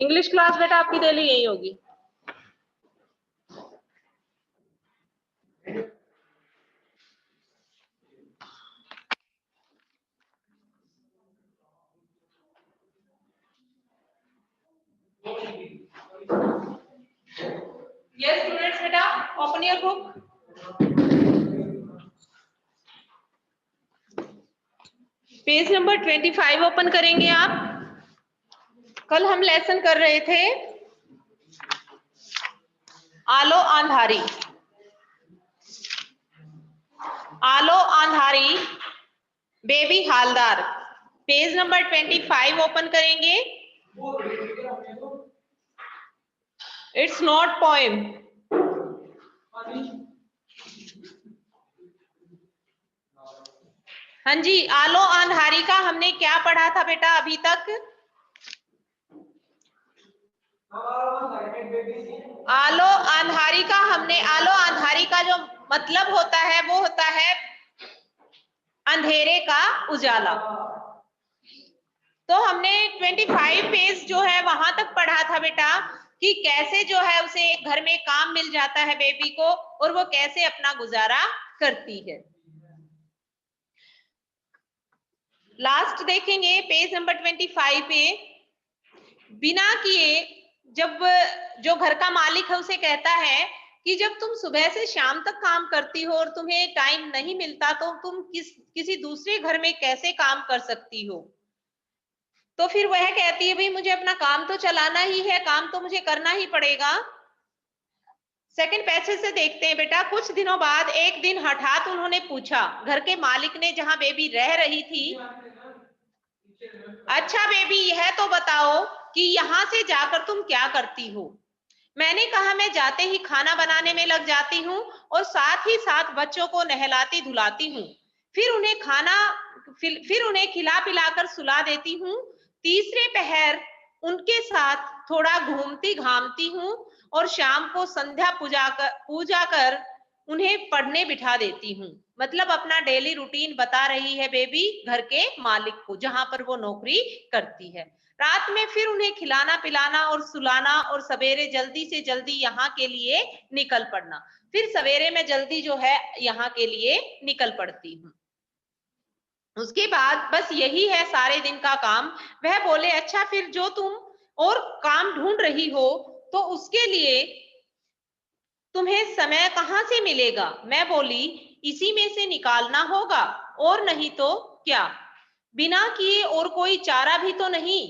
English class बेटा आपकी daily यही होगी। Yes, students, बेटा open your book. Page number 25 open करेंगे आप। कल हम लेसन कर रहे थे Alo Andhari. Alo Andhari Baby Halder. Page number 25 open करेंगे। It's not poem. हाँ जी, आलो आंधारी का हमने क्या पढ़ा था बेटा अभी तक? आलो आंधारी का हमने, आलो आंधारी का जो मतलब होता है वो होता है अंधेरे का उजाला। तो हमने 25 पेज जो है वहां तक पढ़ा था बेटा कि कैसे जो है उसे घर में काम मिल जाता है बेबी को और वो कैसे अपना गुजारा करती है। लास्ट देखेंगे पेज नंबर 25 पे, बिना किए जब जो घर का मालिक है उसे कहता है कि जब तुम सुबह से शाम तक काम करती हो और तुम्हें टाइम नहीं मिलता तो तुम किसी दूसरे घर में कैसे काम कर सकती हो। तो फिर वह कहती है भाई मुझे अपना काम तो चलाना ही है, काम तो मुझे करना ही पड़ेगा। सेकंड पैसेज से देखते हैं बेटा, कुछ दिनों बाद एक दिन हठात उन्होंने पूछा, घर के मालिक ने जहां बेबी रह रही थी, अच्छा बेबी यह तो बताओ कि यहाँ से जाकर तुम क्या करती हो। मैंने कहा मैं जाते ही खाना बनाने में लग जाती हूँ और साथ ही साथ बच्चों को नहलाती धुलाती हूँ, फिर उन्हें खिला पिलाकर सुला देती हूँ। तीसरे पहर उनके साथ थोड़ा घूमती घामती हूँ और शाम को संध्या पूजा कर उन्हें पढ़ने बिठा देती हूँ। मतलब अपना डेली रूटीन बता रही है बेबी घर के मालिक को जहां पर वो नौकरी करती है। रात में फिर उन्हें खिलाना पिलाना और सुलाना और सवेरे जल्दी से जल्दी यहाँ के लिए निकल पड़ना। फिर सवेरे में जल्दी जो है यहाँ के लिए निकल पड़ती हूँ। उसके बाद बस यही है सारे दिन का काम। वह बोले अच्छा फिर जो तुम और काम ढूंढ रही हो तो उसके लिए तुम्हें समय कहाँ से मिलेगा। मैं बोली इसी में से निकालना होगा और नहीं तो क्या, बिना किए और कोई चारा भी तो नहीं।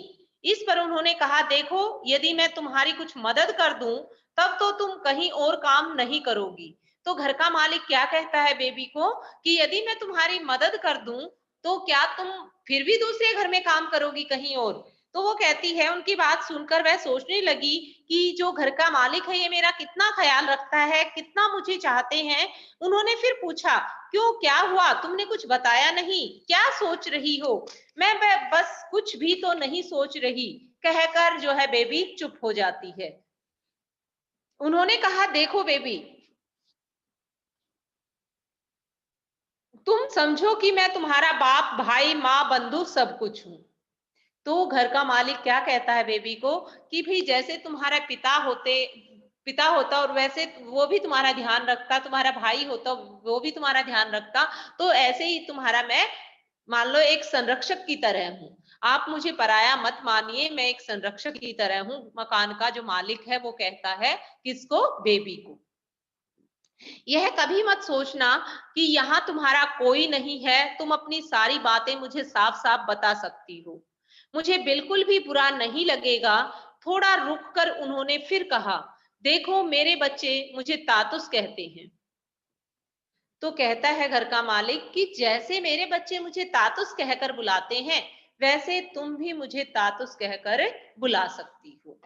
इस पर उन्होंने कहा देखो यदि मैं तुम्हारी कुछ मदद कर दूं तब तो तुम कहीं और काम नहीं करोगी। तो घर का मालिक क्या कहता है बेबी को कि यदि मैं तुम्हारी मदद कर दूं तो क्या तुम फिर भी दूसरे घर में काम करोगी कहीं और। तो वो कहती है, उनकी बात सुनकर वह सोचने लगी कि जो घर का मालिक है ये मेरा कितना ख्याल रखता है, कितना मुझे चाहते हैं। उन्होंने फिर पूछा क्यों क्या हुआ, तुमने कुछ बताया नहीं, क्या सोच रही हो। मैं बस कुछ भी तो नहीं सोच रही कहकर जो है बेबी चुप हो जाती है। उन्होंने कहा देखो बेबी तुम समझो कि मैं तुम्हारा बाप भाई माँ बंधु सब कुछ हूँ। तो घर का मालिक क्या कहता है बेबी को कि भाई जैसे तुम्हारा पिता होता और वैसे वो भी तुम्हारा ध्यान रखता, तुम्हारा भाई होता वो भी तुम्हारा ध्यान रखता, तो ऐसे ही तुम्हारा मैं मान लो एक संरक्षक की तरह हूँ। आप मुझे पराया मत मानिए, मैं एक संरक्षक की तरह हूँ। मकान का जो मालिक है वो कहता है किसको, बेबी को। यह कभी मत सोचना कि यहाँ तुम्हारा कोई नहीं है, तुम अपनी सारी बातें मुझे साफ साफ बता सकती हो, मुझे बिल्कुल भी बुरा नहीं लगेगा। थोड़ा रुक कर उन्होंने फिर कहा देखो मेरे बच्चे मुझे तातुस कहते हैं। तो कहता है घर का मालिक कि जैसे मेरे बच्चे मुझे तातुस कहकर बुलाते हैं वैसे तुम भी मुझे तातुस कहकर बुला सकती हो।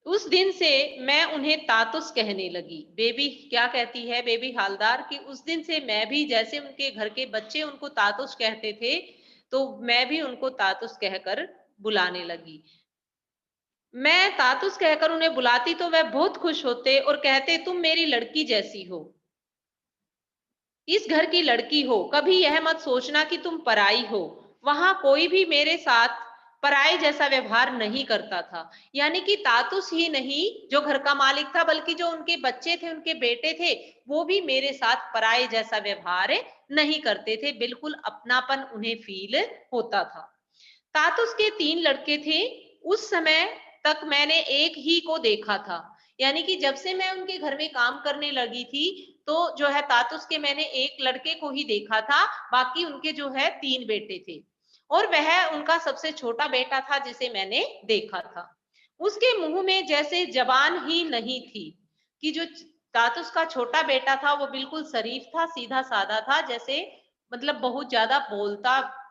उस दिन से मैं उन्हें तातुस कहने लगी। बेबी क्या कहती है, बेबी हालदार, कि उस दिन से मैं भी जैसे उनके घर के बच्चे उनको तातुस कहते थे तो मैं भी उनको तातुस कहकर बुलाने लगी। मैं तातुस कहकर उन्हें बुलाती तो वह बहुत खुश होते और कहते, तुम मेरी लड़की जैसी हो, इस घर की लड़की हो, कभी यह मत सोचना कि तुम पराई हो। वहां कोई भी मेरे साथ पराये जैसा व्यवहार नहीं करता था। यानी कि तातुस ही नहीं जो घर का मालिक था, बल्कि जो उनके बच्चे थे, उनके बेटे थे, वो भी मेरे साथ पराये जैसा व्यवहार नहीं करते थे। बिल्कुल अपनापन उन्हें फील होता था। तातुस के 3 लड़के थे। उस समय तक मैंने एक ही को देखा था। यानी कि जब से मैं उनके घर में काम करने लगी थी, तो जो है तातुस के मैंने एक लड़के को ही देखा था, बाकी उनके जो है 3 बेटे थे और वह उनका सबसे छोटा बेटा था जिसे मैंने देखा था। उसके मुंह में जैसे जबान ही नहीं थी। कि जो तातुस का छोटा बेटा था वो बिल्कुल शरीफ था, सीधा साधा था, जैसे मतलब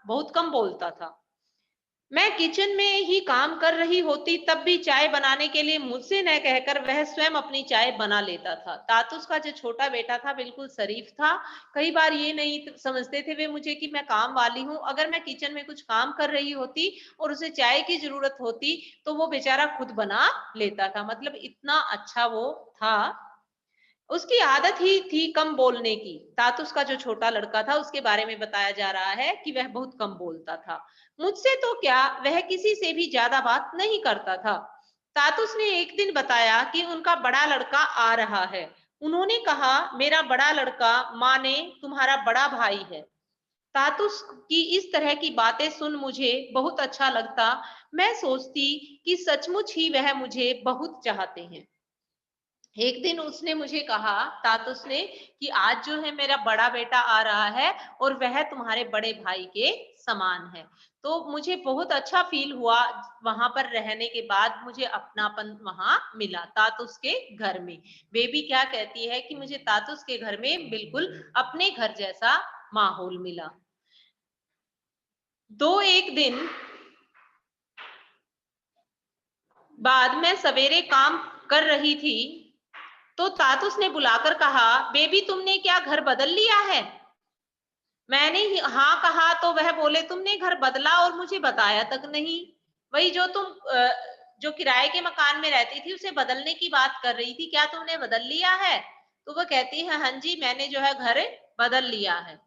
बहुत कम बोलता था। मैं किचन में ही काम कर रही होती तब भी चाय बनाने के लिए मुझसे न कहकर वह स्वयं अपनी चाय बना लेता था। तातुस का जो छोटा बेटा था बिल्कुल शरीफ था। कई बार ये नहीं समझते थे वे मुझे कि मैं काम वाली हूँ। अगर मैं किचन में कुछ काम कर रही होती और उसे चाय की जरूरत होती तो वो बेचारा खुद बना लेता था। मतलब इतना अच्छा वो था। उसकी आदत ही थी कम बोलने की। तातुस का जो छोटा लड़का था उसके बारे में बताया जा रहा है कि वह बहुत कम बोलता था। मुझसे तो क्या, वह किसी से भी ज्यादा बात नहीं करता था। तातुस ने एक दिन बताया कि उनका बड़ा लड़का आ रहा है। उन्होंने कहा, मेरा बड़ा लड़का माने तुम्हारा बड़ा भाई है। तातुस की इस तरह की बातें सुन मुझे बहुत अच्छा लगता। मैं सोचती कि सचमुच ही वह मुझे बहुत चाहते हैं। एक दिन उसने मुझे कहा, तातुस ने, कि आज जो है मेरा बड़ा बेटा आ रहा है और वह तुम्हारे बड़े भाई के समान है। तो मुझे बहुत अच्छा फील हुआ। वहां पर रहने के बाद मुझे अपनापन वहां मिला तातुस के घर में। बेबी क्या कहती है कि मुझे तातुस के घर में बिल्कुल अपने घर जैसा माहौल मिला। एक दिन बाद मैं सवेरे काम कर रही थी तो तातुस ने बुलाकर कहा, बेबी तुमने क्या घर बदल लिया है? मैंने ही हाँ कहा तो वह बोले, तुमने घर बदला और मुझे बताया तक नहीं। वही जो तुम जो किराए के मकान में रहती थी उसे बदलने की बात कर रही थी, क्या तुमने बदल लिया है? तो वो कहती है, हाँ जी मैंने जो है घर बदल लिया है।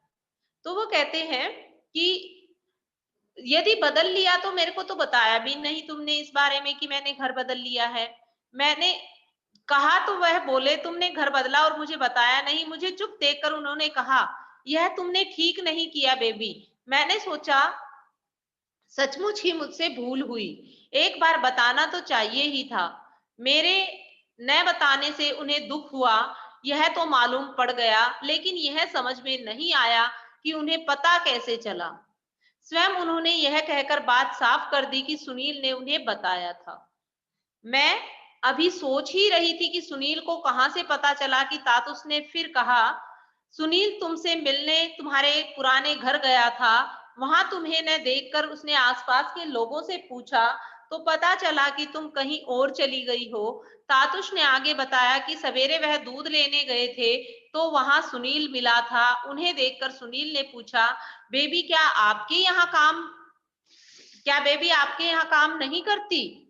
तो वो कहते हैं कि यदि बदल लिया तो मेरे को तो बताया भी नहीं तुमने इस बारे में कि मैंने घर बदल लिया है। मैंने कहा तो वह बोले, तुमने घर बदला और मुझे बताया नहीं। मुझे चुप देखकर उन्होंने कहा, यह तुमने ठीक नहीं किया बेबी। मैंने सोचा सचमुच ही मुझसे भूल हुई। एक बार बताना तो चाहिए ही था। मेरे न बताने से उन्हें दुख हुआ, यह तो मालूम पड़ गया, लेकिन यह समझ में नहीं आया कि उन्हें पता कैसे चला। स्वयं उन्होंने यह कहकर बात साफ कर दी कि सुनील ने उन्हें बताया था। मैं अभी सोच ही रही थी कि सुनील को कहां से पता चला कि तातुस ने फिर कहा, सुनील तुमसे मिलने तुम्हारे एक पुराने घर गया था। वहां तुम्हें न देखकर उसने आसपास के लोगों से पूछा तो पता चला कि तुम कहीं और चली गई हो। तातुस ने आगे बताया कि सवेरे वह दूध लेने गए थे तो वहां सुनील मिला था। उन्हें देखकर सुनील ने पूछा, बेबी क्या बेबी आपके यहाँ काम नहीं करती?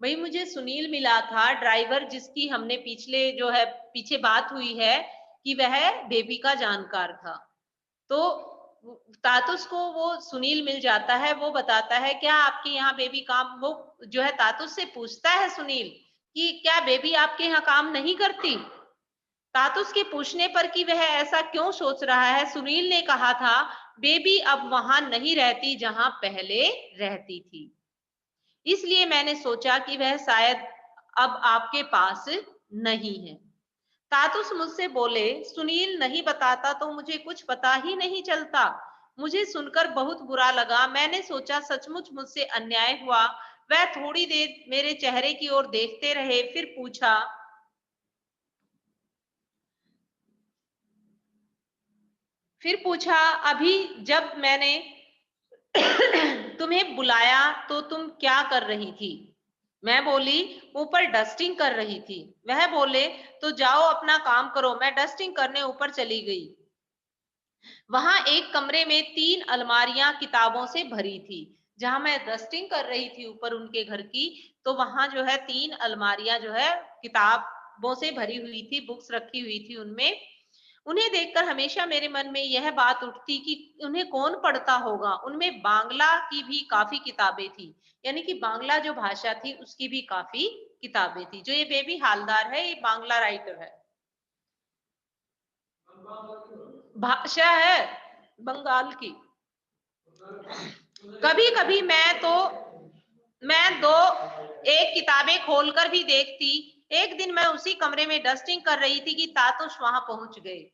वही मुझे सुनील मिला था, ड्राइवर, जिसकी हमने पीछे बात हुई है कि वह बेबी का जानकार था। तो तातुस को वो सुनील मिल जाता है। वो बताता है, क्या आपके यहाँ बेबी काम, वो जो है तातुस से पूछता है सुनील कि क्या बेबी आपके यहाँ काम नहीं करती? तातुस के पूछने पर कि वह ऐसा क्यों सोच रहा है, सुनील ने कहा था, बेबी अब वहां नहीं रहती जहां पहले रहती थी, इसलिए मैंने सोचा कि वह शायद अब आपके पास नहीं है। तातुस मुझसे बोले, सुनील नहीं बताता तो मुझे कुछ पता ही नहीं चलता। मुझे सुनकर बहुत बुरा लगा। मैंने सोचा सचमुच मुझसे अन्याय हुआ। वह थोड़ी देर मेरे चेहरे की ओर देखते रहे, फिर पूछा, अभी जब मैंने तुम्हें बुलाया तो तुम क्या कर रही थी? मैं बोली, ऊपर डस्टिंग कर रही थी। वह बोले, तो जाओ अपना काम करो। मैं डस्टिंग करने ऊपर चली गई। वहां एक कमरे में 3 अलमारियां किताबों से भरी थी, जहां मैं डस्टिंग कर रही थी ऊपर उनके घर की, तो वहां जो है 3 अलमारियां जो है किताबों से भरी हुई थी, बुक्स रखी हुई थी उनमें। उन्हें देखकर हमेशा मेरे मन में यह बात उठती कि उन्हें कौन पढ़ता होगा। उनमें बांग्ला की भी काफी किताबें थी, यानी कि बांग्ला जो भाषा थी उसकी भी काफी किताबें थी। जो ये बेबी हालदार है, ये बांग्ला राइटर है, भाषा है बंगाल की। कभी कभी मैं दो एक किताबें खोलकर भी देखती। एक दिन मैं उसी कमरे में डस्टिंग कर रही थी कि तातुश वहां पहुंच गए।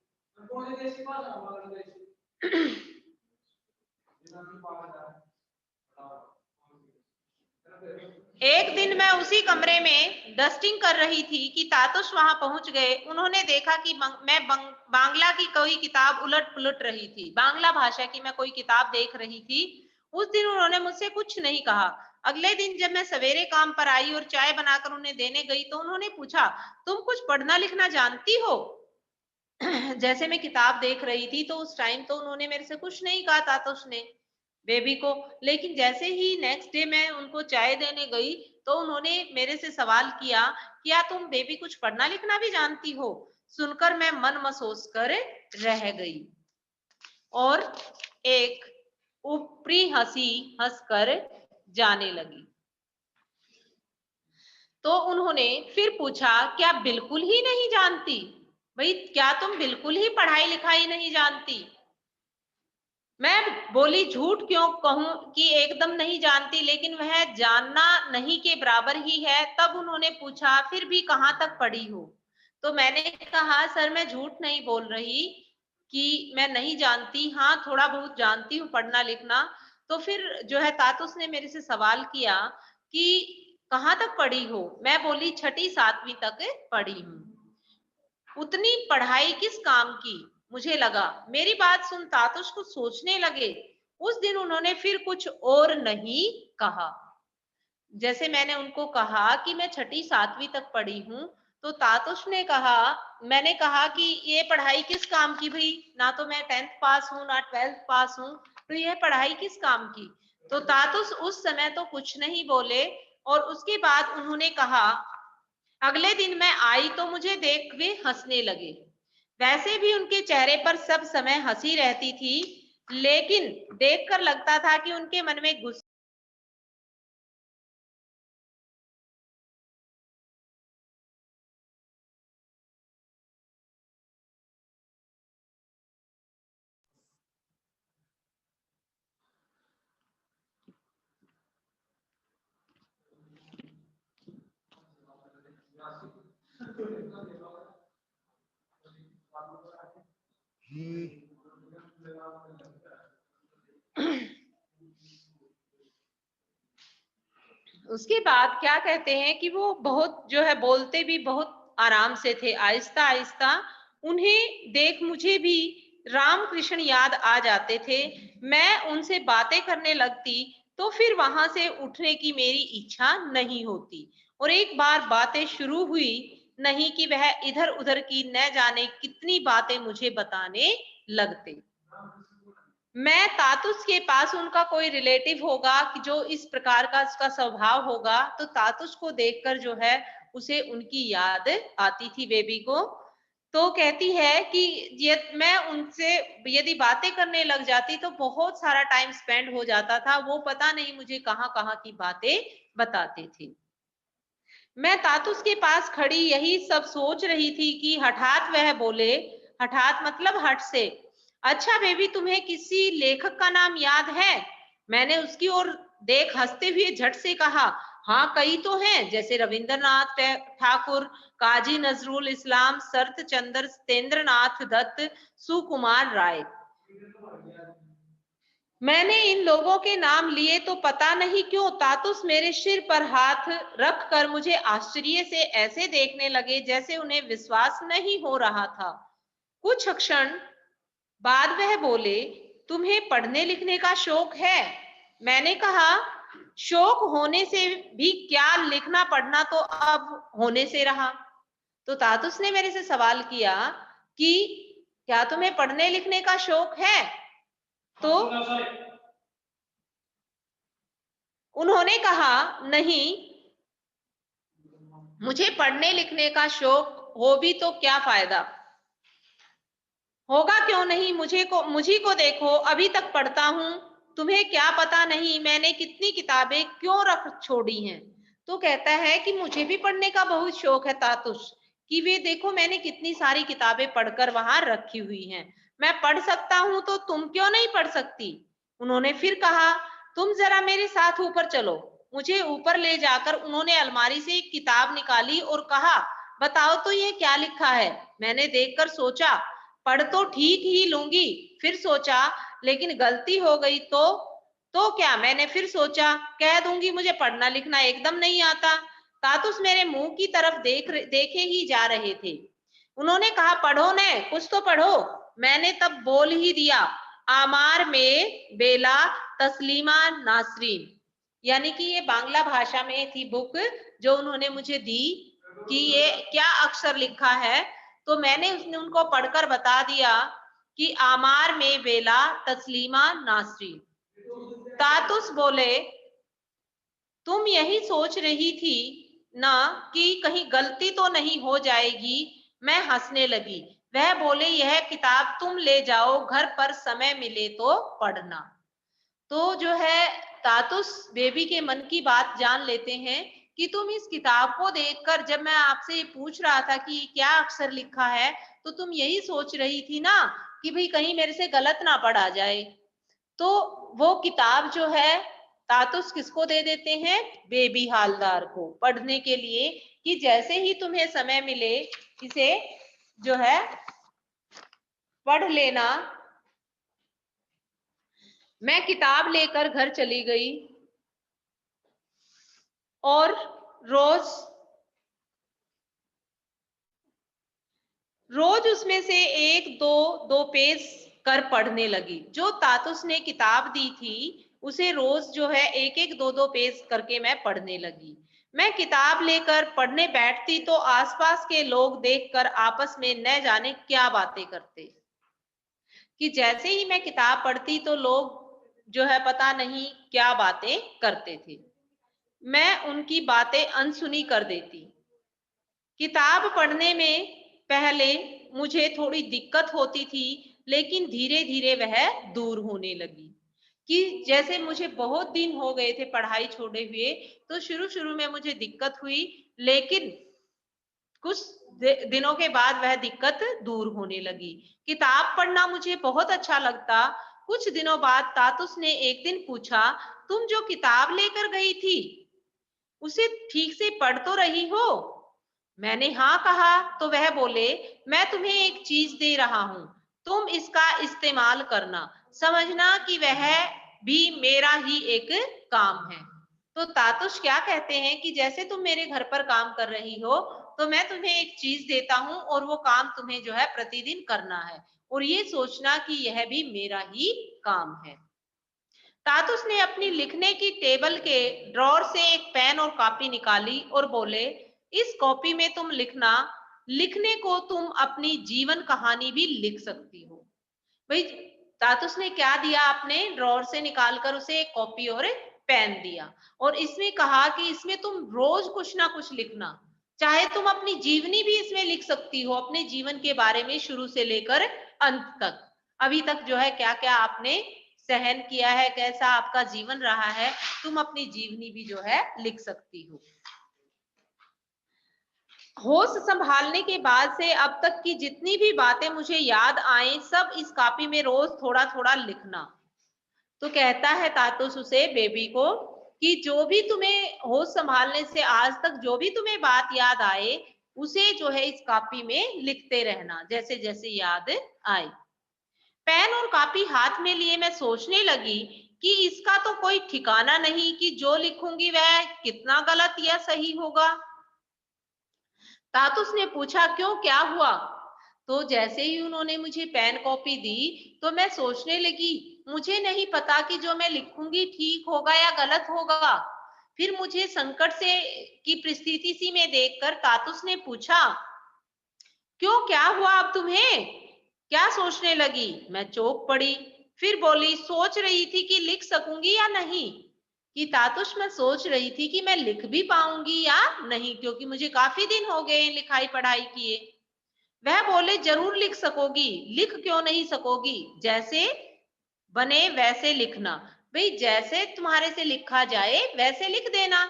एक दिन मैं उसी कमरे में डस्टिंग कर रही थी कि तातुश वहां पहुंच गए। उन्होंने देखा कि मैं बांग्ला की कोई किताब उलट पुलट रही थी, बांग्ला भाषा की मैं कोई किताब देख रही थी। उस दिन उन्होंने मुझसे कुछ नहीं कहा। अगले दिन जब मैं सवेरे काम पर आई और चाय बनाकर उन्हें देने गई तो उन्होंने पूछा, तुम कुछ पढ़ना लिखना जानती हो? जैसे मैं किताब देख रही थी तो उस टाइम तो उन्होंने मेरे से कुछ नहीं कहा तातुश ने, बेबी को। लेकिन जैसे ही नेक्स्ट डे मैं उनको चाय देने गई तो उन्होंने मेरे से सवाल किया, क्या तुम बेबी कुछ पढ़ना लिखना भी जानती हो? सुनकर मैं मन महसूस कर रह गई और एक ऊपरी हंसी हंसकर जाने लगी। तो उन्होंने फिर पूछा, क्या बिल्कुल ही नहीं जानती? भाई क्या तुम बिल्कुल ही पढ़ाई लिखाई नहीं जानती? मैं बोली, झूठ क्यों कहूं कि एकदम नहीं जानती, लेकिन वह जानना नहीं के बराबर ही है। तब उन्होंने पूछा, फिर भी कहां तक पढ़ी हो? तो मैंने कहा, सर मैं झूठ नहीं बोल रही कि मैं नहीं जानती, हाँ थोड़ा बहुत जानती हूँ पढ़ना लिखना। तो फिर जो है तातुस ने मेरे से सवाल किया कि कहां तक पढ़ी हो? मैं बोली, 6ठी 7वीं तक पढ़ी हूँ। उतनी पढ़ाई किस काम की? मुझे लगा। मेरी बात सुन तातुश कुछ सोचने लगे। उस दिन उन्होंने फिर कुछ और नहीं कहा। जैसे मैंने उनको कहा कि मैं 6ठी 7वीं तक पढ़ी हूँ, तो तातुश ने कहा, मैंने कहा कि ये पढ़ाई किस काम की भाई? ना तो मैं 10th पास हूँ ना 12th पास हूँ, तो यह पढ़ाई किस काम की? तो तातुश उस समय तो कुछ नहीं बोले और उसके बाद उन्होंने कहा, अगले दिन मैं आई तो मुझे देख के हंसने लगे। वैसे भी उनके चेहरे पर सब समय हंसी रहती थी, लेकिन देखकर लगता था कि उनके मन में गुस्सा। उसके बाद क्या कहते हैं कि वो बहुत जो है बोलते भी बहुत आराम से थे, आहिस्ता आहिस्ता। उन्हें देख मुझे भी रामकृष्ण याद आ जाते थे। मैं उनसे बातें करने लगती तो फिर वहां से उठने की मेरी इच्छा नहीं होती, और एक बार बातें शुरू हुई नहीं कि वह इधर उधर की न जाने कितनी बातें मुझे बताने लगते। मैं तातुस के पास उनका कोई रिलेटिव होगा कि जो इस प्रकार का उसका स्वभाव होगा, तो तातुस को देखकर जो है उसे उनकी याद आती थी बेबी को। तो कहती है कि ये मैं उनसे यदि बातें करने लग जाती तो बहुत सारा टाइम स्पेंड हो जाता था, वो पता नहीं मुझे कहाँ कहाँ की बातें बताते थे। मैं तातुस के पास खड़ी यही सब सोच रही थी कि हठात वह बोले, हठात मतलब हट से, अच्छा बेबी तुम्हें किसी लेखक का नाम याद है? मैंने उसकी ओर देख हंसते हुए झट से कहा, हाँ कई तो हैं, जैसे रविंद्रनाथ ठाकुर, काजी नजरुल इस्लाम, शरत चंद्र, सत्येंद्रनाथ दत्त, सुकुमार राय। मैंने इन लोगों के नाम लिए तो पता नहीं क्यों तातुस मेरे सिर पर हाथ रख कर मुझे आश्चर्य से ऐसे देखने लगे जैसे उन्हें विश्वास नहीं हो रहा था। कुछ क्षण बाद वह बोले, तुम्हें पढ़ने लिखने का शौक है? मैंने कहा, शौक होने से भी क्या, लिखना पढ़ना तो अब होने से रहा। तो तातुस ने मेरे से सवाल किया कि क्या तुम्हें पढ़ने लिखने का शौक है? तो उन्होंने कहा, नहीं, मुझे पढ़ने लिखने का शौक हो भी तो क्या फायदा, होगा क्यों नहीं, मुझी को देखो, अभी तक पढ़ता हूँ, तुम्हें क्या पता नहीं मैंने कितनी किताबें क्यों रख छोड़ी हैं। तो कहता है कि मुझे भी पढ़ने का बहुत शौक है तातुश, कि वे देखो मैंने कितनी सारी किताबें पढ़कर वहां रखी हुई हैं, मैं पढ़ सकता हूं तो तुम क्यों नहीं पढ़ सकती। उन्होंने फिर कहा, तुम जरा मेरे साथ ऊपर चलो। मुझे ऊपर ले जाकर उन्होंने अलमारी से एक किताब निकाली और कहा, बताओ तो ये क्या लिखा है। मैंने देखकर सोचा, पढ़ तो ठीक ही लूंगी, फिर सोचा लेकिन गलती हो गई तो क्या। मैंने फिर सोचा, कह दूंगी मुझे पढ़ना लिखना एकदम नहीं आता। तातुस मेरे मुंह की तरफ देखे ही जा रहे थे। उन्होंने कहा, पढ़ो ने, कुछ तो पढ़ो। मैंने तब बोल ही दिया, आमार में बेला तस्लीमा नासरीन। यानी कि ये बांग्ला भाषा में थी बुक जो उन्होंने मुझे दी कि ये क्या अक्षर लिखा है। तो मैंने उसने उनको पढ़कर बता दिया कि आमार में बेला तस्लीमा नासरीन। तातुस बोले, तुम यही सोच रही थी ना कि कहीं गलती तो नहीं हो जाएगी। मैं हंसने लगी। वह बोले, यह किताब तुम ले जाओ, घर पर समय मिले तो पढ़ना। तो जो है तातुस बेबी के मन की बात जान लेते हैं कि तुम इस किताब को देखकर, जब मैं आपसे पूछ रहा था कि क्या अक्षर लिखा है, तो तुम यही सोच रही थी ना कि भाई कहीं मेरे से गलत ना पढ़ा जाए। तो वो किताब जो है तातुस किसको दे देते हैं, बेबी हालदार को पढ़ने के लिए, कि जैसे ही तुम्हें समय मिले इसे जो है पढ़ लेना। मैं किताब लेकर घर चली गई और रोज रोज उसमें से एक दो पेज कर पढ़ने लगी। जो तातुस ने किताब दी थी उसे रोज जो है एक एक दो पेज करके मैं पढ़ने लगी। मैं किताब लेकर पढ़ने बैठती तो आसपास के लोग देखकर आपस में न जाने क्या बातें करते, कि जैसे ही मैं किताब पढ़ती तो लोग जो है पता नहीं क्या बातें करते थे। मैं उनकी बातें अनसुनी कर देती। किताब पढ़ने में पहले मुझे थोड़ी दिक्कत होती थी, लेकिन धीरे धीरे वह दूर होने लगी। कि जैसे मुझे बहुत दिन हो गए थे पढ़ाई छोड़े हुए, तो शुरू शुरू में मुझे दिक्कत हुई, लेकिन कुछ दिनों के बाद वह दिक्कत दूर होने लगी। किताब पढ़ना मुझे बहुत अच्छा लगता। कुछ दिनों बाद तातुस ने एक दिन पूछा, तुम जो किताब लेकर गई थी उसे ठीक से पढ़ तो रही हो। मैंने हाँ कहा तो वह बोले, मैं तुम्हें एक चीज दे रहा हूं, तुम इसका इस्तेमाल करना, समझना कि वह भी मेरा ही एक काम है। तो तातुश क्या कहते हैं कि जैसे तुम मेरे घर पर काम कर रही हो, तो मैं तुम्हें एक चीज देता हूं और वो काम तुम्हें जो है प्रतिदिन करना है, और ये सोचना कि यह भी मेरा ही काम है। तातुस ने अपनी लिखने की टेबल के ड्रॉर से एक पेन और कॉपी निकाली और बोले, इस कॉपी में तुम लिखना, लिखने को तुम अपनी जीवन कहानी भी लिख सकती हो। भाई तातुस ने क्या दिया, अपने ड्रॉर से निकालकर उसे एक कॉपी और एक पेन दिया, और इसमें कहा कि इसमें तुम रोज कुछ ना कुछ लिखना, चाहे तुम अपनी जीवनी भी इसमें लिख सकती हो, अपने जीवन के बारे में शुरू से लेकर अंत तक, अभी तक जो है क्या क्या आपने सहन किया है, कैसा आपका जीवन रहा है, तुम अपनी जीवनी भी जो है लिख सकती हो। होश संभालने के बाद से अब तक की जितनी भी बातें मुझे याद आए, सब इस कॉपी में रोज थोड़ा थोड़ा लिखना। तो कहता है तातुस उसे, बेबी को, कि जो भी तुम्हें होश संभालने से आज तक जो भी तुम्हें बात याद आए, उसे जो है इस कॉपी में लिखते रहना जैसे जैसे याद आए। पेन और कॉपी हाथ में लिए मैं सोचने लगी कि इसका तो कोई ठिकाना नहीं कि जो लिखूंगी वह कितना गलत या सही होगा। तातुस ने पूछा, क्यों, क्या हुआ। तो जैसे ही उन्होंने मुझे पेन कॉपी दी तो मैं सोचने लगी, मुझे नहीं पता कि जो मैं लिखूंगी ठीक होगा या गलत होगा। फिर मुझे संकट से की परिस्थिति सी में देखकर तातुस ने पूछा, क्यों, क्या हुआ अब तुम्हें, क्या सोचने लगी। मैं चौंक पड़ी, फिर बोली, सोच रही थी कि लिख सकूंगी या नहीं। कि तातुश मैं सोच रही थी कि मैं लिख भी पाऊंगी या नहीं, क्योंकि मुझे काफी दिन हो गए लिखाई पढ़ाई किए। वह बोले जरूर लिख सकोगी, लिख क्यों नहीं सकोगी, जैसे बने वैसे लिखना। भाई जैसे तुम्हारे से लिखा जाए वैसे लिख देना,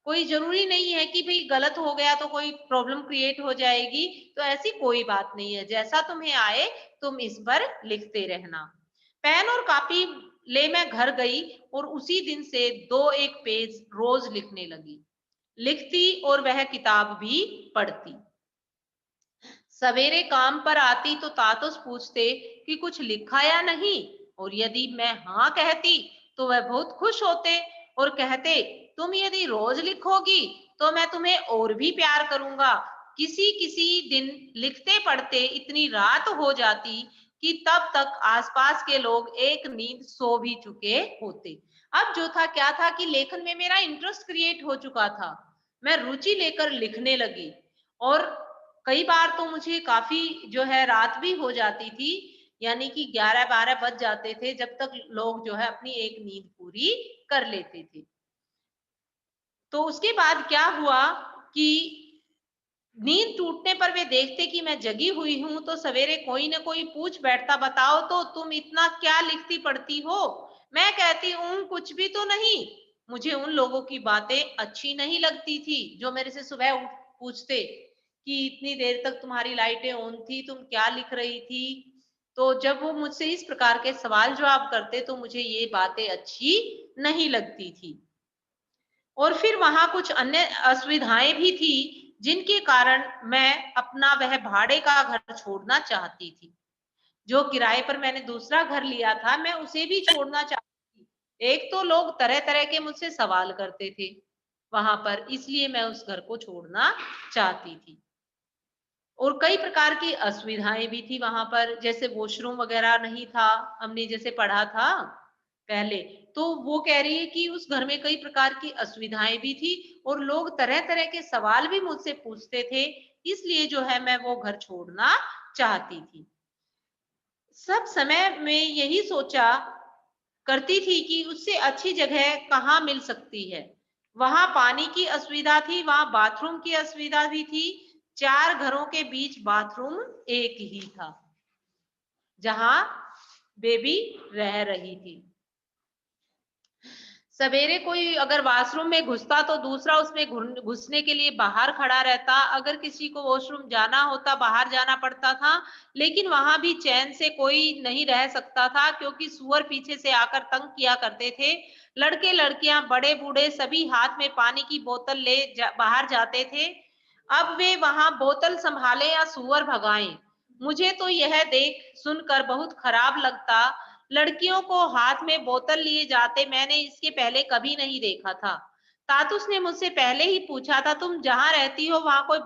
कोई जरूरी नहीं है कि भाई गलत हो गया तो कोई प्रॉब्लम क्रिएट हो जाएगी। तो ऐसी कोई बात नहीं है, जैसा तुम्हें आए तुम इस पर लिखते रहना। पेन और कॉपी ले मैं घर गई और उसी दिन से 2-1 पेज रोज लिखने लगी। लिखती और वह किताब भी पढ़ती। सवेरे काम पर आती तो तातुस पूछते कि कुछ लिखा या नहीं, और यदि मैं हाँ कहती तो वह बहुत खुश होते और कहते तुम यदि रोज लिखोगी तो मैं तुम्हें और भी प्यार करूंगा। किसी किसी दिन लिखते पढ़ते इतनी रात हो जाती कि तब तक आसपास के लोग एक नींद सो भी चुके होते। अब जो था क्या था कि लेखन में मेरा इंटरेस्ट क्रिएट हो चुका था, मैं रुचि लेकर लिखने लगी। और कई बार तो मुझे काफी जो है रात भी हो जाती थी, यानी कि 11-12 बज जाते थे जब तक लोग जो है अपनी एक नींद पूरी कर लेते थे। तो उसके बाद क्या हुआ कि नींद टूटने पर वे देखते कि मैं जगी हुई हूं, तो सवेरे कोई ना कोई पूछ बैठता बताओ तो तुम इतना क्या लिखती पढ़ती हो। मैं कहती हूँ कुछ भी तो नहीं। मुझे उन लोगों की बातें अच्छी नहीं लगती थी जो मेरे से सुबह उठ पूछते कि इतनी देर तक तुम्हारी लाइटें ऑन थी, तुम क्या लिख रही थी। तो जब वो मुझसे इस प्रकार के सवाल जवाब करते तो मुझे ये बातें अच्छी नहीं लगती थी। और फिर वहां कुछ अन्य असुविधाएं भी थी जिनके कारण मैं अपना वह भाड़े का घर छोड़ना चाहती थी। जो किराए पर मैंने दूसरा घर लिया था मैं उसे भी छोड़ना चाहती थी। एक तो लोग तरह तरह के मुझसे सवाल करते थे वहां पर, इसलिए मैं उस घर को छोड़ना चाहती थी। और कई प्रकार की असुविधाएं भी थी वहां पर, जैसे वॉशरूम वगैरह नहीं था, हमने जैसे पढ़ा था पहले। तो वो कह रही है कि उस घर में कई प्रकार की असुविधाएं भी थी और लोग तरह तरह के सवाल भी मुझसे पूछते थे, इसलिए जो है मैं वो घर छोड़ना चाहती थी। सब समय में यही सोचा करती थी कि उससे अच्छी जगह कहाँ मिल सकती है। वहां पानी की असुविधा थी, वहां बाथरूम की असुविधा भी थी। 4 घरों के बीच बाथरूम एक ही था जहां बेबी रह रही थी। सवेरे कोई अगर वॉशरूम में घुसता तो दूसरा उसमें घुसने के लिए बाहर खड़ा रहता। अगर किसी को वॉशरूम जाना होता बाहर जाना पड़ता था, लेकिन वहां भी चैन से कोई नहीं रह सकता था क्योंकि सुअर पीछे से आकर तंग किया करते थे। लड़के लड़कियां बड़े बूढ़े सभी हाथ में पानी की बोतल ले बाहर जाते थे। अब वे वहां बोतल संभाले या सुअर भगाएं, मुझे तो यह देख सुनकर बहुत खराब लगता। लड़कियों को हाथ में बोतल लिए जाते मैंने इसके पहले कभी नहीं देखा था। तातुस ने मुझसे पहले ही पूछा था तुम जहां रहती हो वहां कोई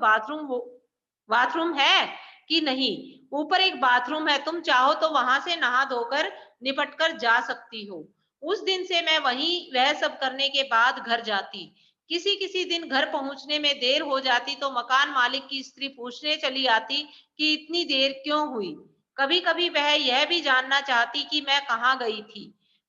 बाथरूम है कि नहीं। ऊपर एक बाथरूम है, तुम चाहो तो वहां से नहा धोकर निपट कर जा सकती हो। उस दिन से मैं वहीं वह सब करने के बाद घर जाती। किसी किसी दिन घर पहुंचने में देर हो जाती तो मकान मालिक की स्त्री पूछने चली आती कि इतनी देर क्यों हुई। कभी कभी वह यह भी जानना चाहती कि मैं कहाँ गई थी।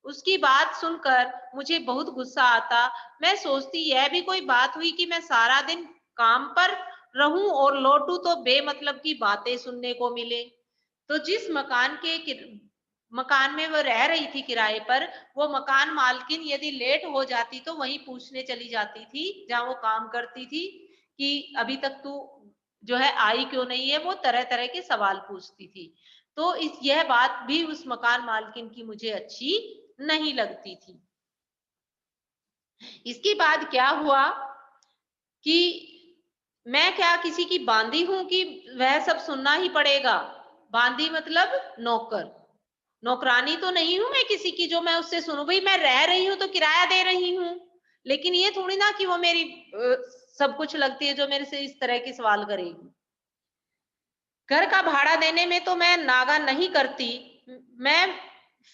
उसकी बात सुनकर मुझे बहुत गुस्सा आता। मैं सोचती यह भी कोई बात हुई कि मैं सारा दिन काम पर रहूं और लौटूं तो बेमतलब की बातें सुनने को मिले। तो जिस मकान में वो रह रही थी किराए पर, वो मकान मालकिन यदि लेट हो जाती तो वहीं पूछने चली जाती थी जहां वो काम करती थी कि अभी तक तू जो है आई क्यों नहीं है। वो तरह तरह के सवाल पूछती थी। तो इस यह बात भी उस मकान मालकिन की मुझे अच्छी नहीं लगती थी। इसके बाद क्या हुआ कि मैं क्या किसी की बांदी हूं कि वह सब सुनना ही पड़ेगा। बांदी मतलब नौकर, नौकरानी तो नहीं हूं मैं किसी की जो मैं उससे सुनूं। भाई मैं रह रही हूं तो किराया दे रही हूँ, लेकिन ये थोड़ी ना कि वो मेरी सब कुछ लगती है जो मेरे से इस तरह के सवाल करेगी। घर का भाड़ा देने में तो मैं नागा नहीं करती। मैं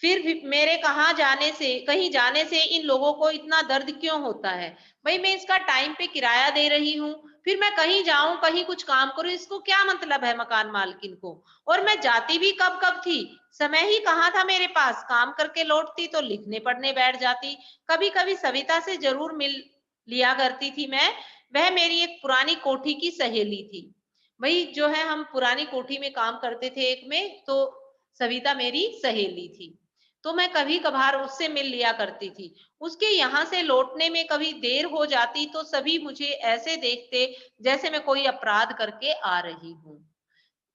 फिर भी मेरे कहीं जाने से इन लोगों को इतना दर्द क्यों होता है। भाई मैं इसका टाइम पे किराया दे रही हूँ, फिर मैं कहीं जाऊं, कहीं कुछ काम करूं, इसको क्या मतलब है मकान मालकिन को? और मैं जाती भी कब कब थी, समय ही कहाँ था मेरे पास। काम करके लौटती तो लिखने पढ़ने बैठ जाती। कभी कभी सविता से जरूर मिल लिया करती थी मैं। वह मेरी एक पुरानी कोठी की सहेली थी। वही जो है, हम पुरानी कोठी में काम करते थे एक में, तो सविता मेरी सहेली थी। तो मैं कभी कभार उससे मिल लिया करती थी। उसके यहाँ से लौटने में कभी देर हो जाती तो सभी मुझे ऐसे देखते जैसे मैं कोई अपराध करके आ रही हूँ।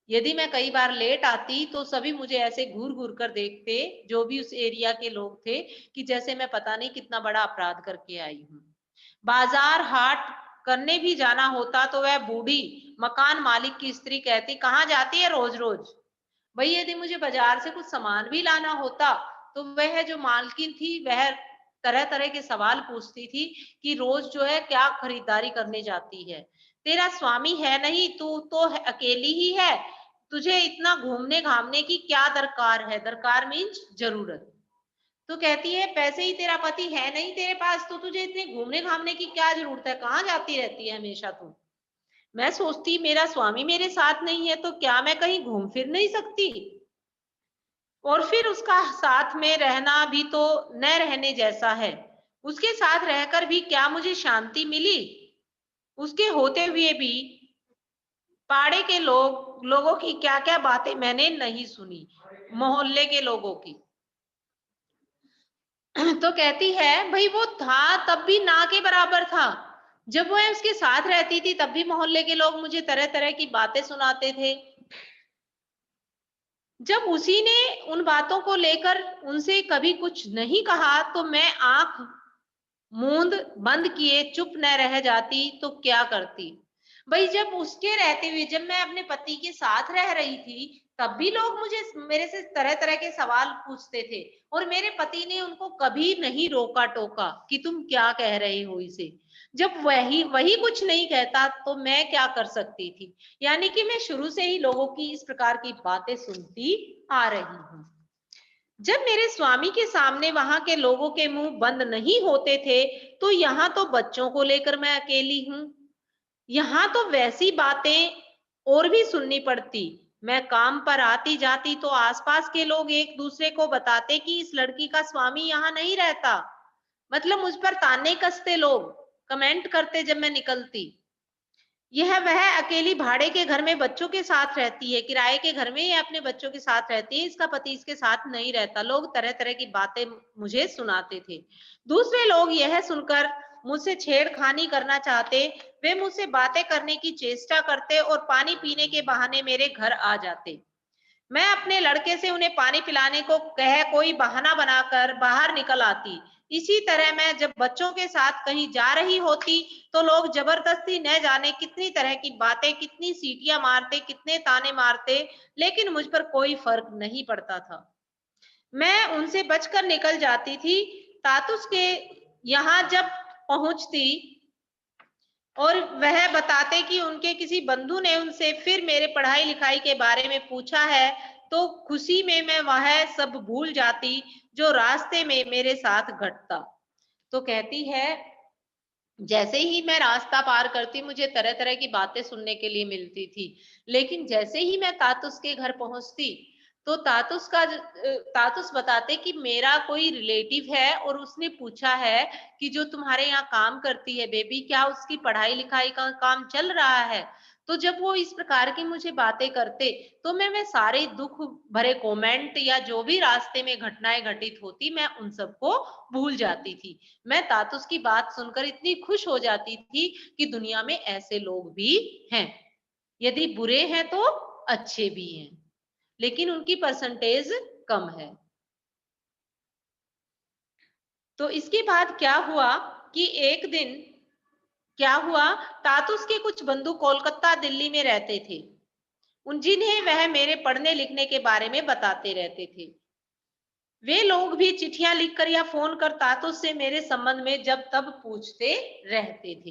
यदि मैं कई बार लेट आती तो सभी मुझे ऐसे घूर घूर कर देखते, जो भी उस एरिया के लोग थे, कि जैसे मैं पता नहीं कितना बड़ा अपराध करके आई हूँ। बाजार हाट करने भी जाना होता तो वह बूढ़ी मकान मालिक की स्त्री कहती, कहाँ जाती है रोज रोज? भाई यदि मुझे बाजार से कुछ सामान भी लाना होता तो वह जो मालकिन थी वह तरह तरह के सवाल पूछती थी कि रोज जो है क्या खरीदारी करने जाती है? तेरा स्वामी है नहीं, तू तो अकेली ही है, तुझे इतना घूमने घामने की क्या दरकार है? दरकार मीन्स जरूरत। तो कहती है, पैसे ही तेरा पति है नहीं तेरे पास तो तुझे इतने घूमने घामने की क्या जरूरत है? कहाँ जाती रहती है हमेशा तू? मैं सोचती मेरा स्वामी मेरे साथ नहीं है तो क्या मैं कहीं घूम फिर नहीं सकती? और फिर उसका साथ में रहना भी तो न रहने जैसा है। उसके साथ रहकर भी क्या मुझे शांति मिली? उसके होते हुए भी पाड़े के लोगों की क्या क्या बातें मैंने नहीं सुनी, मोहल्ले के लोगों की। तो कहती है, भाई वो था तब भी ना के बराबर था। जब वह उसके साथ रहती थी तब भी मोहल्ले के लोग मुझे तरह तरह की बातें सुनाते थे। जब उसी ने उन बातों को लेकर उनसे कभी कुछ नहीं कहा तो मैं आंख मूंद बंद किए चुप न रह जाती तो क्या करती? भाई जब उसके रहते हुए, जब मैं अपने पति के साथ रह रही थी, तब भी लोग मुझे मेरे से तरह तरह के सवाल पूछते थे और मेरे पति ने उनको कभी नहीं रोका टोका कि तुम क्या कह रहे हो इसे। जब वही वही कुछ नहीं कहता तो मैं क्या कर सकती थी? यानी कि मैं शुरू से ही लोगों की इस प्रकार की बातें सुनती आ रही हूँ। जब मेरे स्वामी के सामने वहां के लोगों के मुंह बंद नहीं होते थे तो यहाँ तो बच्चों को लेकर मैं अकेली हूँ। यहाँ तो वैसी बातें और भी सुननी पड़ती। मैं काम पर आती जाती तो आसपास के लोग एक दूसरे को बताते कि इस लड़की का स्वामी यहाँ नहीं रहता। मतलब मुझ पर ताने कसते लोग, कमेंट करते जब मैं निकलती। यह वह अकेली भाड़े के घर में बच्चों के साथ रहती है, किराए के घर में यह अपने बच्चों के साथ रहती है, इसका पति इसके साथ नहीं रहता। लोग तरह तरह की बातें मुझे सुनाते थे। दूसरे लोग यह सुनकर मुझसे छेड़खानी करना चाहते। वे मुझसे बातें करने की चेष्टा करते और पानी पीने के बहाने मेरे घर आ जाते। मैं अपने लड़के से उन्हें पानी पिलाने को कह कोई बहाना बनाकर बाहर निकल आती। इसी तरह मैं जब बच्चों के साथ कहीं जा रही होती तो लोग जबरदस्ती न जाने कितनी तरह की बातें, कितनी सीटियां मारते, कितने ताने मारते, लेकिन मुझ पर कोई फर्क नहीं पड़ता था। मैं उनसे बचकर निकल जाती थी। तातुस के यहाँ जब पहुंचती और वह बताते कि उनके किसी बंधु ने उनसे फिर मेरे पढ़ाई लिखाई के बारे में पूछा है, तो खुशी में मैं वह सब भूल जाती जो रास्ते में मेरे साथ घटता। तो कहती है, जैसे ही मैं रास्ता पार करती मुझे तरह तरह की बातें सुनने के लिए मिलती थी, लेकिन जैसे ही मैं तातुस के घर पहुंचती तो तातुस बताते कि मेरा कोई रिलेटिव है और उसने पूछा है कि जो तुम्हारे यहाँ काम करती है बेबी, क्या उसकी पढ़ाई लिखाई का काम चल रहा है? तो जब वो इस प्रकार की मुझे बातें करते तो मैं सारे दुख भरे कमेंट या जो भी रास्ते में घटनाएं घटित होती, मैं उन सबको भूल जाती थी। मैं तातुस की बात सुनकर इतनी खुश हो जाती थी कि दुनिया में ऐसे लोग भी हैं। यदि बुरे हैं तो अच्छे भी हैं, लेकिन उनकी परसेंटेज कम है। तो इसके बाद क्या हुआ कि एक दिन क्या हुआ, तातुस के कुछ बंधु कोलकाता दिल्ली में रहते थे, उन जिन्हें वह मेरे पढ़ने लिखने के बारे में बताते रहते थे। वे लोग भी चिट्ठियां लिखकर या फोन कर तातुस से मेरे संबंध में जब तब पूछते रहते थे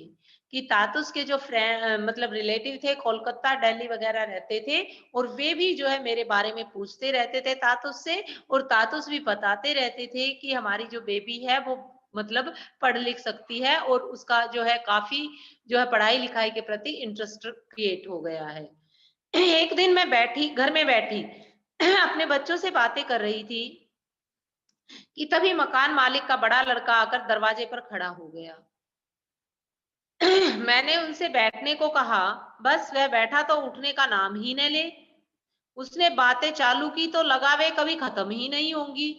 कि तातुस के जो फ्रेंड मतलब रिलेटिव थे कोलकाता दिल्ली वगैरह रहते थे, और वे भी जो है मेरे बारे में पूछते रहते थे तातुस से, और तातुस भी बताते रहते थे कि हमारी जो बेबी है वो मतलब पढ़ लिख सकती है और उसका जो है काफी जो है पढ़ाई लिखाई के प्रति इंटरेस्ट क्रिएट हो गया है। एक दिन मैं घर में बैठी अपने बच्चों से बातें कर रही थी कि तभी मकान मालिक का बड़ा लड़का आकर दरवाजे पर खड़ा हो गया। मैंने उनसे बैठने को कहा, बस वह बैठा तो उठने का नाम ही न ले। उसने बातें चालू की तो लगा वे कभी खत्म ही नहीं होंगी।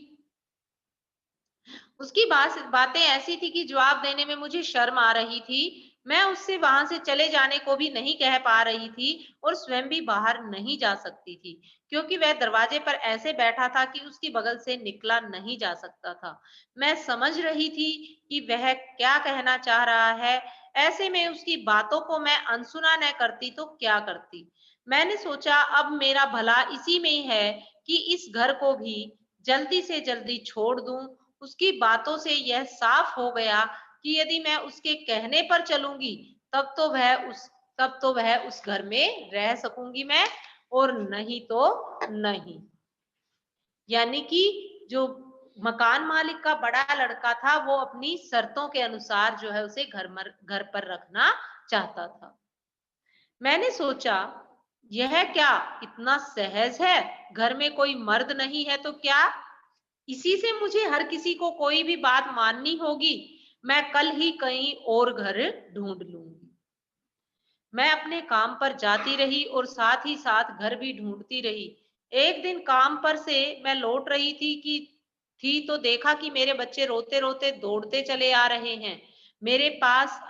उसकी बातें ऐसी थी कि जवाब देने में मुझे शर्म आ रही थी। मैं उससे वहां से चले जाने को भी नहीं कह पा रही थी और स्वयं भी बाहर नहीं जा सकती थी, क्योंकि वह दरवाजे पर ऐसे बैठा था कि उसकी बगल से निकला नहीं जा सकता था। मैं समझ रही थी कि वह क्या कहना चाह रहा है। ऐसे में उसकी बातों को मैं अनसुना न करती तो क्या करती। मैंने सोचा अब मेरा भला इसी में है कि इस घर को भी जल्दी से जल्दी छोड़ दूं। उसकी बातों से यह साफ हो गया कि यदि मैं उसके कहने पर चलूंगी तब तो वह उस घर में रह सकूंगी मैं, और नहीं तो नहीं। यानी कि जो मकान मालिक का बड़ा लड़का था वो अपनी शर्तों के अनुसार जो है उसे घर पर रखना चाहता था। मैंने सोचा यह क्या इतना सहज है, घर में कोई मर्द नहीं है तो क्या, इसी से मुझे हर किसी को कोई भी बात माननी होगी। मैं कल ही कहीं और घर ढूंढ लूंगी। मैं अपने काम पर जाती रही और साथ ही साथ घर भी ढूंढती रही। एक दिन काम पर से मैं लौट रही थी तो देखा कि मेरे बच्चे रोते रोते दौड़ते चले आ रहे हैं। मेरे पास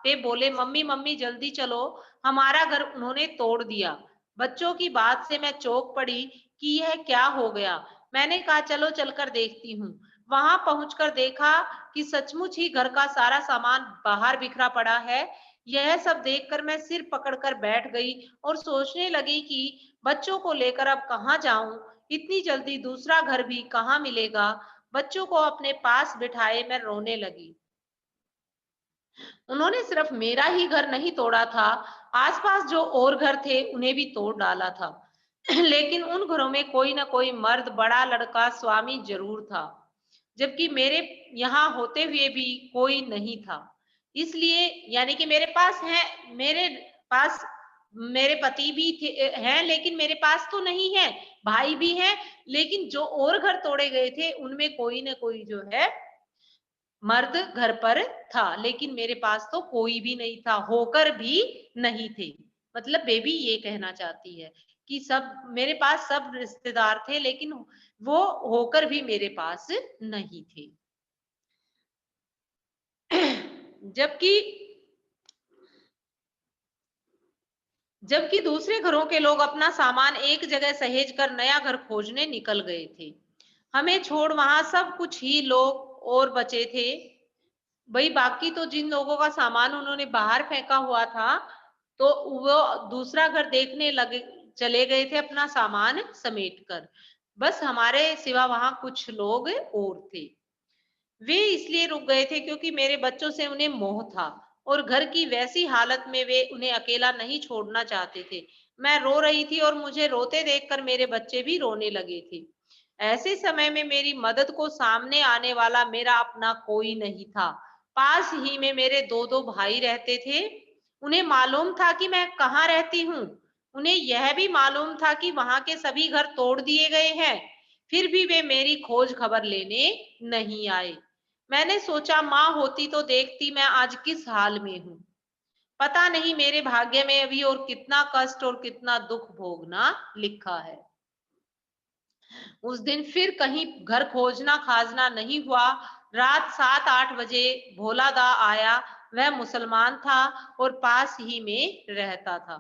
वे बोले, मम्मी मम्मी जल्दी चलो, हमारा घर उन्होंने तोड़ दिया। बच्चों की बात से मैं चौंक पड़ी कि यह क्या हो गया। मैंने कहा चलो चलकर देखती हूँ। वहां पहुंचकर देखा कि सचमुच ही घर का सारा सामान बाहर बिखरा पड़ा है। यह सब देखकर मैं सिर पकड़कर बैठ गई और सोचने लगी कि बच्चों को लेकर अब कहाँ जाऊं, इतनी जल्दी दूसरा घर भी कहाँ मिलेगा। बच्चों को अपने पास बिठाए मैं रोने लगी। उन्होंने सिर्फ मेरा ही घर नहीं तोड़ा था, आसपास जो और घर थे उन्हें भी तोड़ डाला था। लेकिन उन घरों में कोई ना कोई मर्द, बड़ा लड़का, स्वामी जरूर था, जबकि मेरे यहाँ होते हुए भी कोई नहीं था। इसलिए यानी कि मेरे पास मेरे पति भी हैं, लेकिन मेरे पास तो नहीं है। भाई भी हैं, लेकिन जो और घर तोड़े गए थे उनमें कोई ना कोई जो है मर्द घर पर था, लेकिन मेरे पास तो कोई भी नहीं था, होकर भी नहीं थे। मतलब बेबी ये कहना चाहती है कि सब मेरे पास सब रिश्तेदार थे, लेकिन वो होकर भी मेरे पास नहीं थे। जबकि जबकि दूसरे घरों के लोग अपना सामान एक जगह सहेज कर नया घर खोजने निकल गए थे। हमें छोड़ वहां सब कुछ ही लोग और बचे थे। भाई बाकी तो जिन लोगों का सामान उन्होंने बाहर फेंका हुआ था, तो वो दूसरा घर देखने लगे चले गए थे अपना सामान समेट कर। बस हमारे सिवा वहां कुछ लोग और थे। वे इसलिए रुक गए थे क्योंकि मेरे बच्चों से उन्हें मोह था और घर की वैसी हालत में वे उन्हें अकेला नहीं छोड़ना चाहते थे। मैं रो रही थी और मुझे रोते देखकर मेरे बच्चे भी रोने लगे थे। ऐसे समय में मेरी मदद को सामने आने वाला मेरा अपना कोई नहीं था। पास ही में मेरे दो दो भाई रहते थे। उन्हें मालूम था कि मैं कहाँ रहती हूँ। उन्हें यह भी मालूम था कि वहां के सभी घर तोड़ दिए गए हैं। फिर भी वे मेरी खोज खबर लेने नहीं आए। मैंने सोचा माँ होती तो देखती मैं आज किस हाल में हूँ। पता नहीं मेरे भाग्य में अभी और कितना कष्ट और कितना दुख भोगना लिखा है। उस दिन फिर कहीं घर खोजना खाजना नहीं हुआ। रात 7-8 बजे भोला दा आया। वह मुसलमान था और पास ही में रहता था।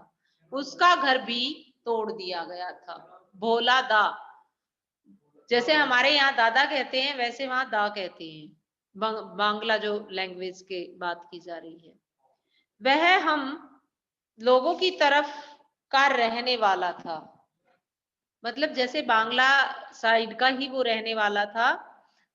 उसका घर भी तोड़ दिया गया था। भोला दा, जैसे हमारे यहाँ दादा कहते हैं वैसे वहां दा कहते हैं। बांग्ला जो लैंग्वेज के बात की जा रही है, वह हम लोगों की तरफ का रहने वाला था। मतलब जैसे बांग्ला साइड का ही वो रहने वाला था।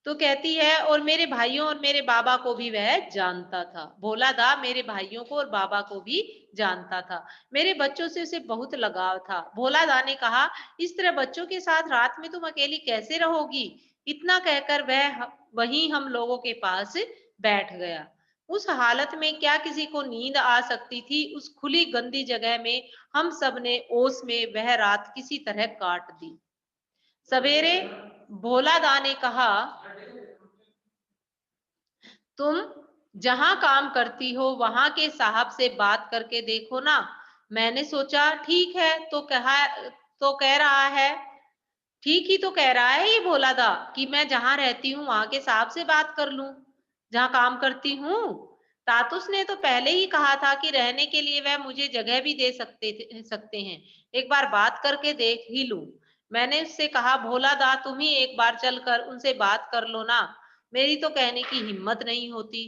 तो कहती है और मेरे भाइयों और मेरे बाबा को भी वह जानता था। भोला दा मेरे भाइयों को और बाबा को भी जानता था। मेरे बच्चों से उसे बहुत लगाव था। भोला दा ने कहा, इस तरह बच्चों के साथ रात में तुम अकेली कैसे रहोगी? इतना कहकर वह वहीं हम लोगों के पास बैठ गया। उस हालत में क्या किसी को नींद आ सकती थी? उस खुली गंदी जगह में हम सब ने ओस में वह रात किसी तरह काट दी। सवेरे भोला दा ने कहा, तुम जहां काम करती हो वहां के साहब से बात करके देखो ना। मैंने सोचा ठीक है, तो कह रहा है, ठीक ही तो कह रहा है ये भोला दा कि मैं जहां रहती हूँ वहां के साहब से बात कर लूं, जहां काम करती हूँ। तातुस ने तो पहले ही कहा था कि रहने के लिए वह मुझे जगह भी दे सकते हैं। एक बार बात करके देख ही लूं। मैंने उससे कहा, भोला दा तुम ही एक बार चलकर उनसे बात कर लो ना। मेरी तो कहने की हिम्मत नहीं होती।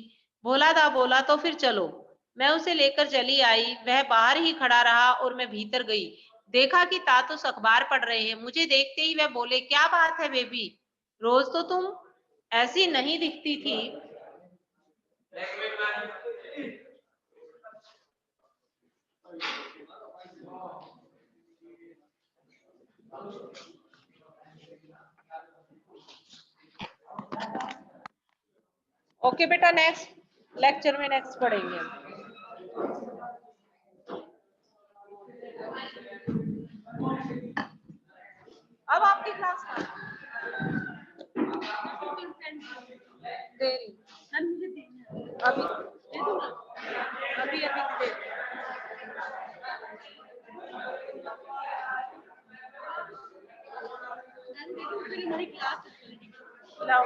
भोला दा बोला, तो फिर चलो। मैं उसे लेकर चली आई। वह बाहर ही खड़ा रहा और मैं भीतर गई। देखा कि तातुस अखबार पढ़ रहे हैं। मुझे देखते ही वह बोले, क्या बात है बेबी, रोज तो तुम ऐसी नहीं दिखती थी। ओके बेटा, नेक्स्ट लेक्चर में नेक्स्ट पढ़ेंगे हम। अब आपकी क्लास का दे रही अभी अभी अभी दे लाओ।